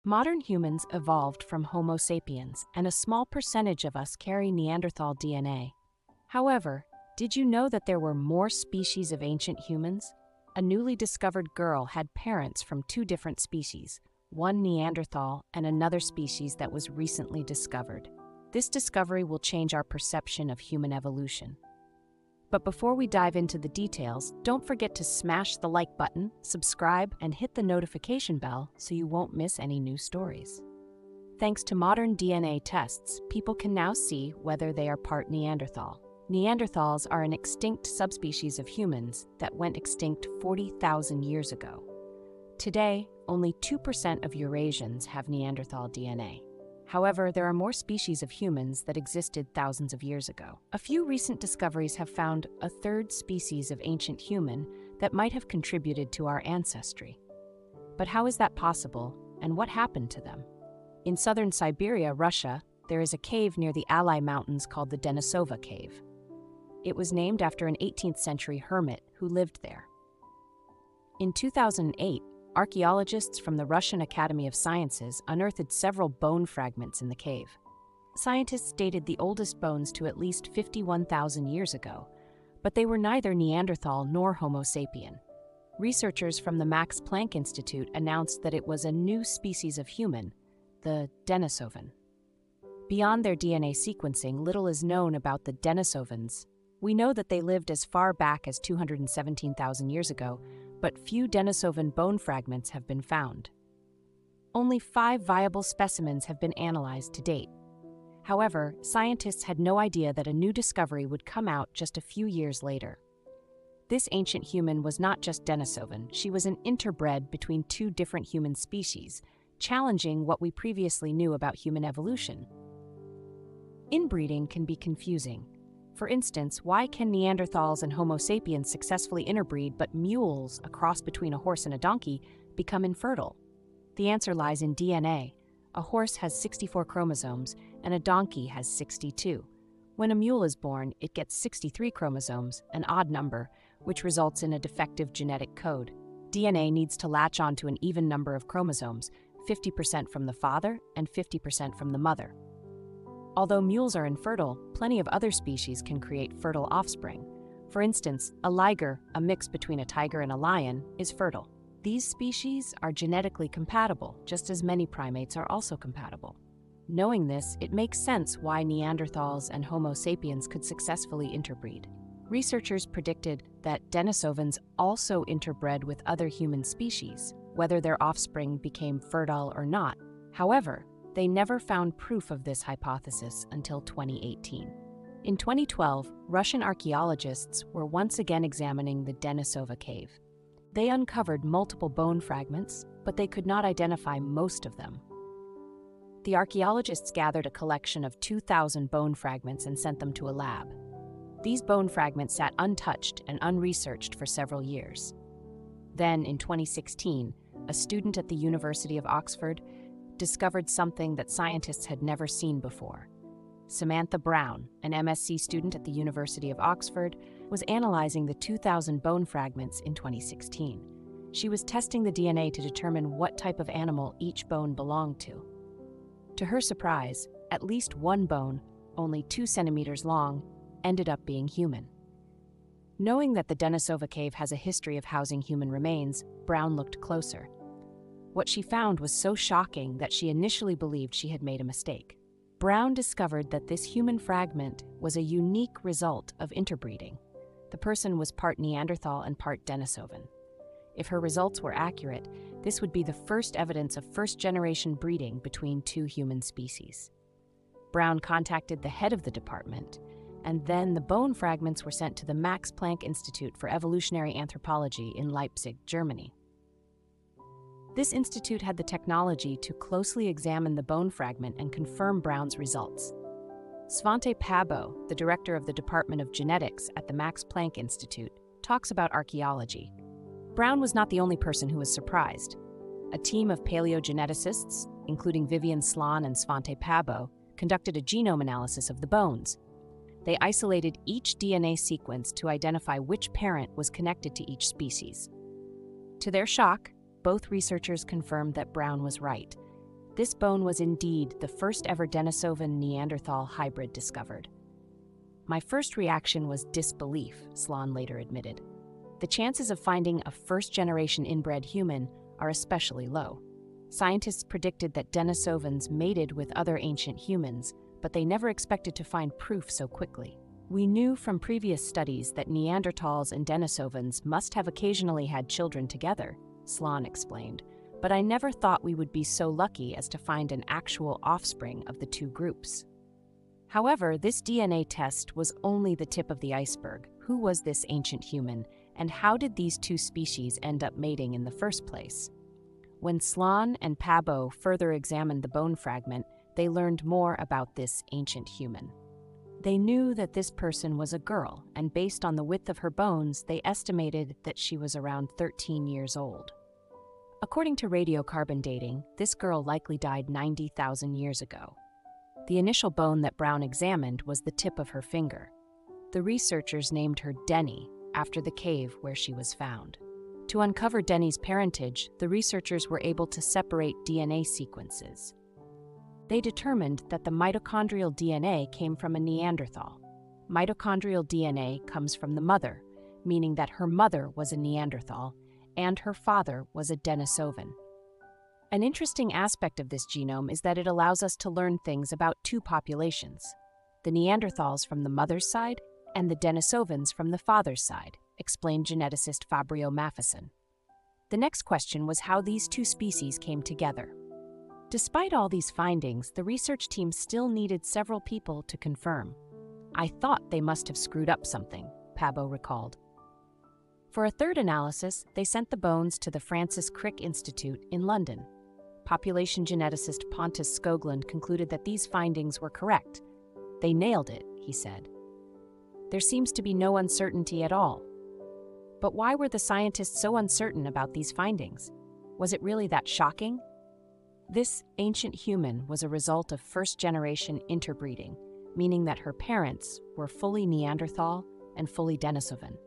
Modern humans evolved from Homo sapiens, and a small percentage of us carry Neanderthal DNA. However, did you know that there were more species of ancient humans? A newly discovered girl had parents from two different species, one Neanderthal and another species that was recently discovered. This discovery will change our perception of human evolution. But before we dive into the details, don't forget to smash the like button, subscribe, and hit the notification bell so you won't miss any new stories. Thanks to modern DNA tests, people can now see whether they are part Neanderthal. Neanderthals are an extinct subspecies of humans that went extinct 40,000 years ago. Today, only 2% of Eurasians have Neanderthal DNA. However, there are more species of humans that existed thousands of years ago. A few recent discoveries have found a third species of ancient human that might have contributed to our ancestry. But how is that possible, and what happened to them? In southern Siberia, Russia, there is a cave near the Altai Mountains called the Denisova Cave. It was named after an 18th century hermit who lived there. In 2008, archaeologists from the Russian Academy of Sciences unearthed several bone fragments in the cave. Scientists dated the oldest bones to at least 51,000 years ago, but they were neither Neanderthal nor Homo sapien. Researchers from the Max Planck Institute announced that it was a new species of human, the Denisovan. Beyond their DNA sequencing, little is known about the Denisovans. We know that they lived as far back as 217,000 years ago, but few Denisovan bone fragments have been found. Only 5 viable specimens have been analyzed to date. However, scientists had no idea that a new discovery would come out just a few years later. This ancient human was not just Denisovan, she was an interbred between two different human species, challenging what we previously knew about human evolution. Inbreeding can be confusing. For instance, why can Neanderthals and Homo sapiens successfully interbreed, but mules, a cross between a horse and a donkey, become infertile? The answer lies in DNA. A horse has 64 chromosomes, and a donkey has 62. When a mule is born, it gets 63 chromosomes, an odd number, which results in a defective genetic code. DNA needs to latch onto an even number of chromosomes, 50% from the father and 50% from the mother. Although mules are infertile, plenty of other species can create fertile offspring. For instance, a liger, a mix between a tiger and a lion, is fertile. These species are genetically compatible, just as many primates are also compatible. Knowing this, it makes sense why Neanderthals and Homo sapiens could successfully interbreed. Researchers predicted that Denisovans also interbred with other human species, whether their offspring became fertile or not. However, they never found proof of this hypothesis until 2018. In 2012, Russian archaeologists were once again examining the Denisova Cave. They uncovered multiple bone fragments, but they could not identify most of them. The archaeologists gathered a collection of 2,000 bone fragments and sent them to a lab. These bone fragments sat untouched and unresearched for several years. Then, in 2016, a student at the University of Oxford discovered something that scientists had never seen before. Samantha Brown, an MSc student at the University of Oxford, was analyzing the 2,000 bone fragments in 2016. She was testing the DNA to determine what type of animal each bone belonged to. To her surprise, at least one bone, only 2 centimeters long, ended up being human. Knowing that the Denisova Cave has a history of housing human remains, Brown looked closer. What she found was so shocking that she initially believed she had made a mistake. Brown discovered that this human fragment was a unique result of interbreeding. The person was part Neanderthal and part Denisovan. If her results were accurate, this would be the first evidence of first-generation breeding between two human species. Brown contacted the head of the department, and then the bone fragments were sent to the Max Planck Institute for Evolutionary Anthropology in Leipzig, Germany. This institute had the technology to closely examine the bone fragment and confirm Brown's results. Svante Pabo, the director of the Department of Genetics at the Max Planck Institute, talks about archaeology. Brown was not the only person who was surprised. A team of paleogeneticists, including Vivian Slan and Svante Pabo, conducted a genome analysis of the bones. They isolated each DNA sequence to identify which parent was connected to each species. To their shock, both researchers confirmed that Brown was right. This bone was indeed the first ever Denisovan Neanderthal hybrid discovered. My first reaction was disbelief, Sloan later admitted. The chances of finding a first-generation inbred human are especially low. Scientists predicted that Denisovans mated with other ancient humans, but they never expected to find proof so quickly. We knew from previous studies that Neanderthals and Denisovans must have occasionally had children together, Sloan explained, but I never thought we would be so lucky as to find an actual offspring of the two groups. However, this DNA test was only the tip of the iceberg. Who was this ancient human, and how did these two species end up mating in the first place? When Sloan and Pabo further examined the bone fragment, they learned more about this ancient human. They knew that this person was a girl, and based on the width of her bones, they estimated that she was around 13 years old. According to radiocarbon dating, this girl likely died 90,000 years ago. The initial bone that Brown examined was the tip of her finger. The researchers named her Denny, after the cave where she was found. To uncover Denny's parentage, the researchers were able to separate DNA sequences. They determined that the mitochondrial DNA came from a Neanderthal. Mitochondrial DNA comes from the mother, meaning that her mother was a Neanderthal and her father was a Denisovan. An interesting aspect of this genome is that it allows us to learn things about two populations, the Neanderthals from the mother's side and the Denisovans from the father's side, explained geneticist Fabio Maffeson. The next question was how these two species came together. Despite all these findings, the research team still needed several people to confirm. I thought they must have screwed up something, Pabo recalled. For a third analysis, they sent the bones to the Francis Crick Institute in London. Population geneticist Pontus Skoglund concluded that these findings were correct. They nailed it, he said. There seems to be no uncertainty at all. But why were the scientists so uncertain about these findings? Was it really that shocking? This ancient human was a result of first-generation interbreeding, meaning that her parents were fully Neanderthal and fully Denisovan.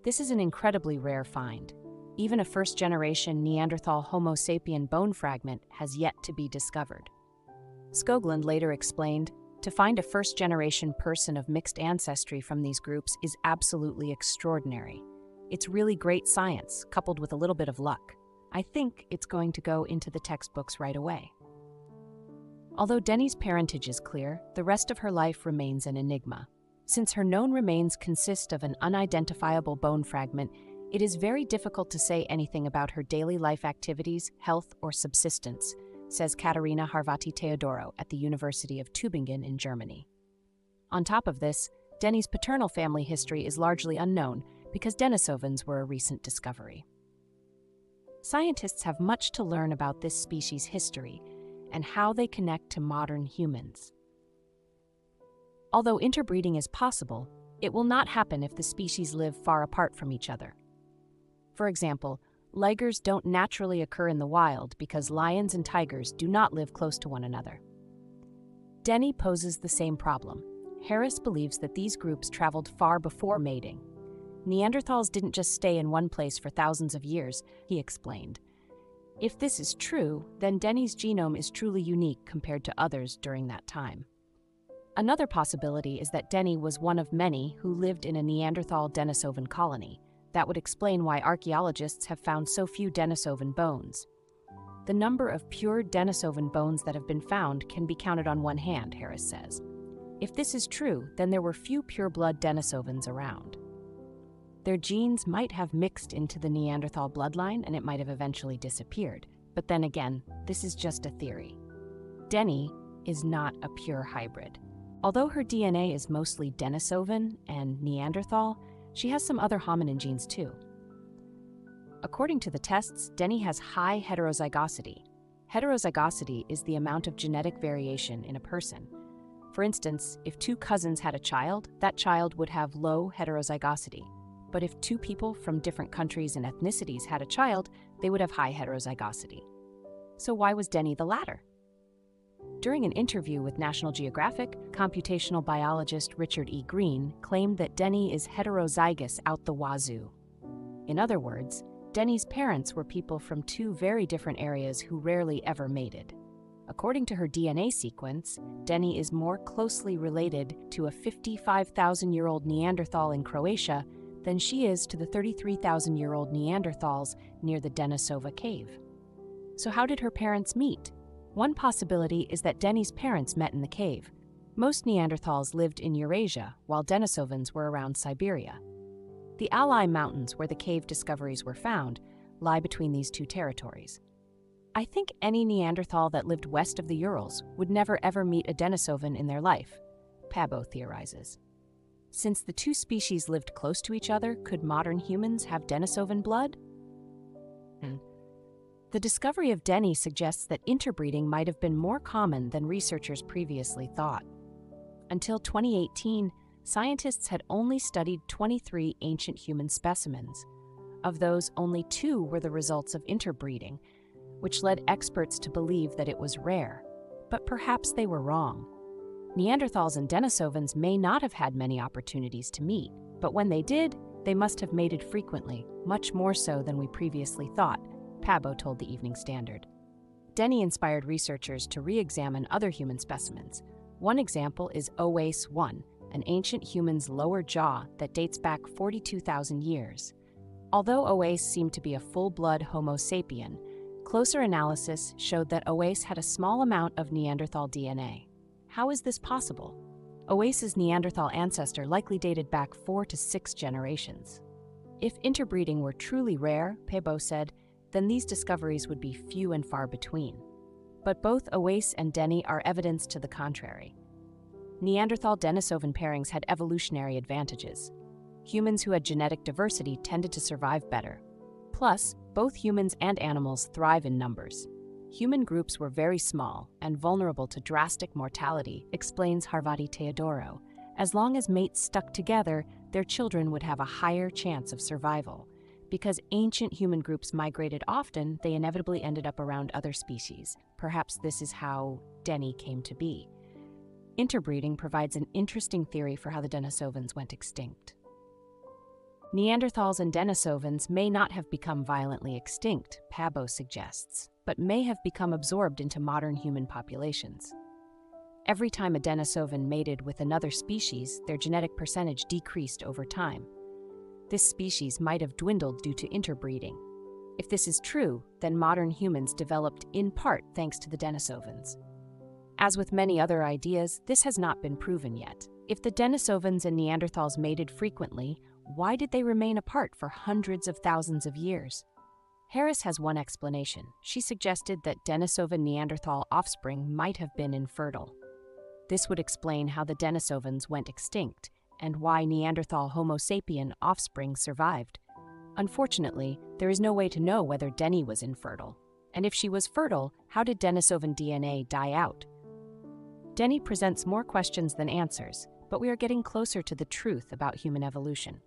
This is an incredibly rare find. Even a first-generation Neanderthal Homo sapien bone fragment has yet to be discovered. Skoglund later explained, to find a first-generation person of mixed ancestry from these groups is absolutely extraordinary. It's really great science, coupled with a little bit of luck. I think it's going to go into the textbooks right away. Although Denny's parentage is clear, the rest of her life remains an enigma. Since her known remains consist of an unidentifiable bone fragment, it is very difficult to say anything about her daily life activities, health, or subsistence, says Katerina Harvati Teodoro at the University of Tübingen in Germany. On top of this, Denny's paternal family history is largely unknown because Denisovans were a recent discovery. Scientists have much to learn about this species' history and how they connect to modern humans. Although interbreeding is possible, it will not happen if the species live far apart from each other. For example, ligers don't naturally occur in the wild because lions and tigers do not live close to one another. Denny poses the same problem. Harris believes that these groups traveled far before mating. Neanderthals didn't just stay in one place for thousands of years, he explained. If this is true, then Denny's genome is truly unique compared to others during that time. Another possibility is that Denny was one of many who lived in a Neanderthal Denisovan colony. That would explain why archaeologists have found so few Denisovan bones. The number of pure Denisovan bones that have been found can be counted on one hand, Harris says. If this is true, then there were few pure-blood Denisovans around. Their genes might have mixed into the Neanderthal bloodline and it might have eventually disappeared. But then again, this is just a theory. Denny is not a pure hybrid. Although her DNA is mostly Denisovan and Neanderthal, she has some other hominin genes too. According to the tests, Denny has high heterozygosity. Heterozygosity is the amount of genetic variation in a person. For instance, if two cousins had a child, that child would have low heterozygosity. But if two people from different countries and ethnicities had a child, they would have high heterozygosity. So why was Denny the latter? During an interview with National Geographic, computational biologist Richard E. Green claimed that Denny is heterozygous out the wazoo. In other words, Denny's parents were people from two very different areas who rarely ever mated. According to her DNA sequence, Denny is more closely related to a 55,000-year-old Neanderthal in Croatia than she is to the 33,000-year-old Neanderthals near the Denisova Cave. So how did her parents meet? One possibility is that Denny's parents met in the cave. Most Neanderthals lived in Eurasia, while Denisovans were around Siberia. The Alai Mountains, where the cave discoveries were found, lie between these two territories. I think any Neanderthal that lived west of the Urals would never ever meet a Denisovan in their life, Pabo theorizes. Since the two species lived close to each other, could modern humans have Denisovan blood? The discovery of Denny suggests that interbreeding might have been more common than researchers previously thought. Until 2018, scientists had only studied 23 ancient human specimens. Of those, only 2 were the results of interbreeding, which led experts to believe that it was rare. But perhaps they were wrong. Neanderthals and Denisovans may not have had many opportunities to meet, but when they did, they must have mated frequently, much more so than we previously thought, Pabo told the Evening Standard. Denny inspired researchers to re-examine other human specimens. One example is Oase-1, an ancient human's lower jaw that dates back 42,000 years. Although Oase seemed to be a full-blood Homo sapien, closer analysis showed that Oase had a small amount of Neanderthal DNA. How is this possible? Oase's Neanderthal ancestor likely dated back 4 to 6 generations. If interbreeding were truly rare, Pabo said, then these discoveries would be few and far between. But both Oase and Denny are evidence to the contrary. Neanderthal-Denisovan pairings had evolutionary advantages. Humans who had genetic diversity tended to survive better. Plus, both humans and animals thrive in numbers. Human groups were very small and vulnerable to drastic mortality, explains Harvati Teodoro. As long as mates stuck together, their children would have a higher chance of survival. Because ancient human groups migrated often, they inevitably ended up around other species. Perhaps this is how Denny came to be. Interbreeding provides an interesting theory for how the Denisovans went extinct. Neanderthals and Denisovans may not have become violently extinct, Pabo suggests, but may have become absorbed into modern human populations. Every time a Denisovan mated with another species, their genetic percentage decreased over time. This species might have dwindled due to interbreeding. If this is true, then modern humans developed in part thanks to the Denisovans. As with many other ideas, this has not been proven yet. If the Denisovans and Neanderthals mated frequently, why did they remain apart for hundreds of thousands of years? Harris has one explanation. She suggested that Denisova-Neanderthal offspring might have been infertile. This would explain how the Denisovans went extinct, and why Neanderthal Homo sapien offspring survived. Unfortunately, there is no way to know whether Denny was infertile. And if she was fertile, how did Denisovan DNA die out? Denny presents more questions than answers, but we are getting closer to the truth about human evolution.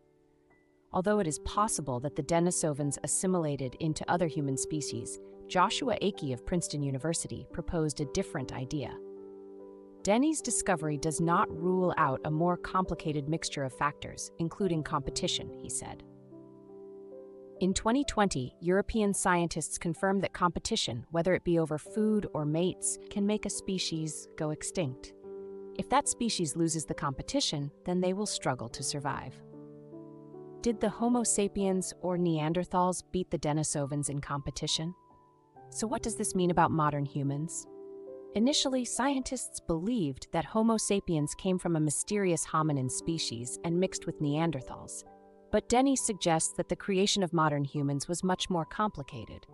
Although it is possible that the Denisovans assimilated into other human species, Joshua Akey of Princeton University proposed a different idea. Denny's discovery does not rule out a more complicated mixture of factors, including competition, he said. In 2020, European scientists confirmed that competition, whether it be over food or mates, can make a species go extinct. If that species loses the competition, then they will struggle to survive. Did the Homo sapiens or Neanderthals beat the Denisovans in competition? So what does this mean about modern humans? Initially, scientists believed that Homo sapiens came from a mysterious hominin species and mixed with Neanderthals. But Denny suggests that the creation of modern humans was much more complicated.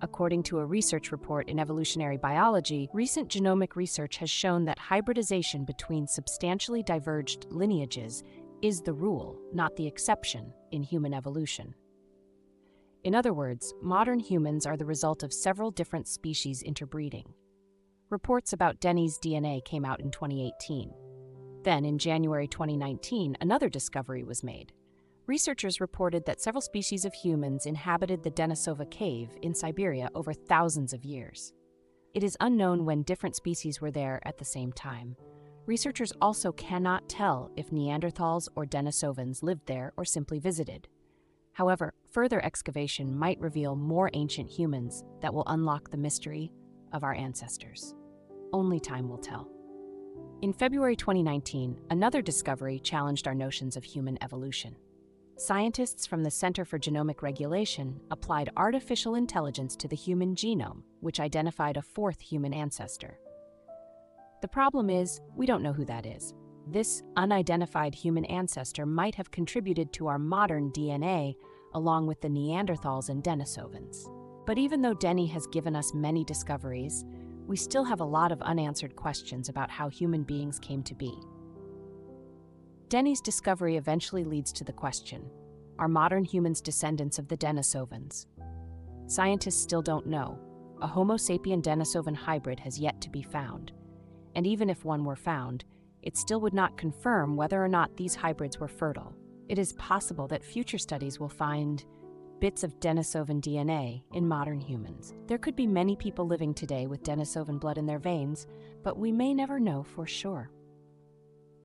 According to a research report in Evolutionary Biology, recent genomic research has shown that hybridization between substantially diverged lineages is the rule, not the exception, in human evolution. In other words, modern humans are the result of several different species interbreeding. Reports about Denny's DNA came out in 2018. Then, in January 2019, another discovery was made. Researchers reported that several species of humans inhabited the Denisova Cave in Siberia over thousands of years. It is unknown when different species were there at the same time. Researchers also cannot tell if Neanderthals or Denisovans lived there or simply visited. However, further excavation might reveal more ancient humans that will unlock the mystery of our ancestors. Only time will tell. In February 2019, another discovery challenged our notions of human evolution. Scientists from the Center for Genomic Regulation applied artificial intelligence to the human genome, which identified a fourth human ancestor. The problem is, we don't know who that is. This unidentified human ancestor might have contributed to our modern DNA, along with the Neanderthals and Denisovans. But even though Denny has given us many discoveries, we still have a lot of unanswered questions about how human beings came to be. Denny's discovery eventually leads to the question, are modern humans descendants of the Denisovans? Scientists still don't know. A Homo sapien Denisovan hybrid has yet to be found. And even if one were found, it still would not confirm whether or not these hybrids were fertile. It is possible that future studies will find bits of Denisovan DNA in modern humans. There could be many people living today with Denisovan blood in their veins, but we may never know for sure.